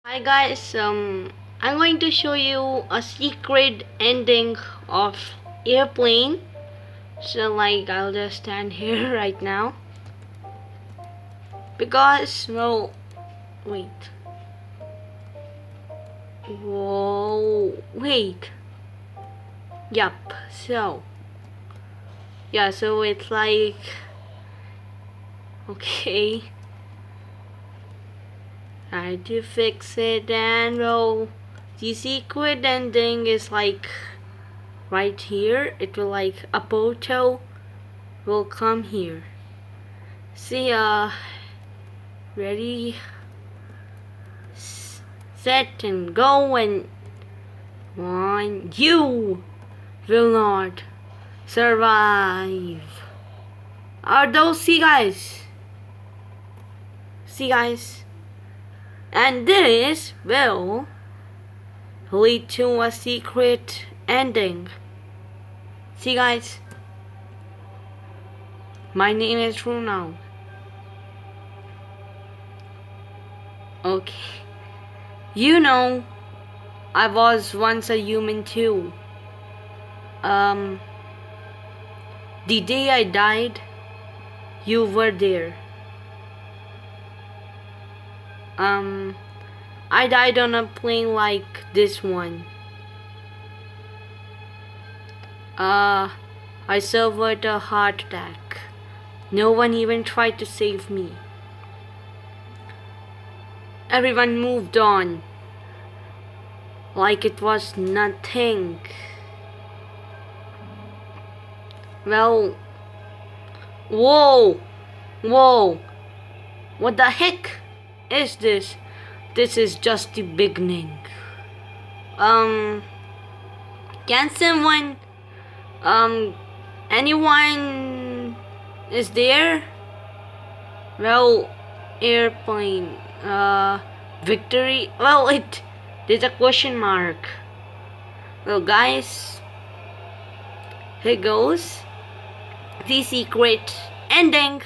Hi guys, I'm going to show you a secret ending of Airplane. So I'll just stand here right now because wait, wait, yup. So yeah, so it's okay. I had to fix it, and the secret ending is right here. It will a portal will come here. See, ready, set, and go, and one, you will not survive. Are those see guys? See guys? And this will lead to a secret ending. See guys? My name is Bruno. Okay. You know, I was once a human too. The day I died, you were there. I died on a plane like this one. I suffered a heart attack. No one even tried to save me. Everyone moved on like it was nothing. Well, whoa, whoa, what the heck is this? This is just the beginning. Can someone, anyone is there? Well, Airplane, victory. Well, there's a question mark. Well, guys, here goes the secret ending.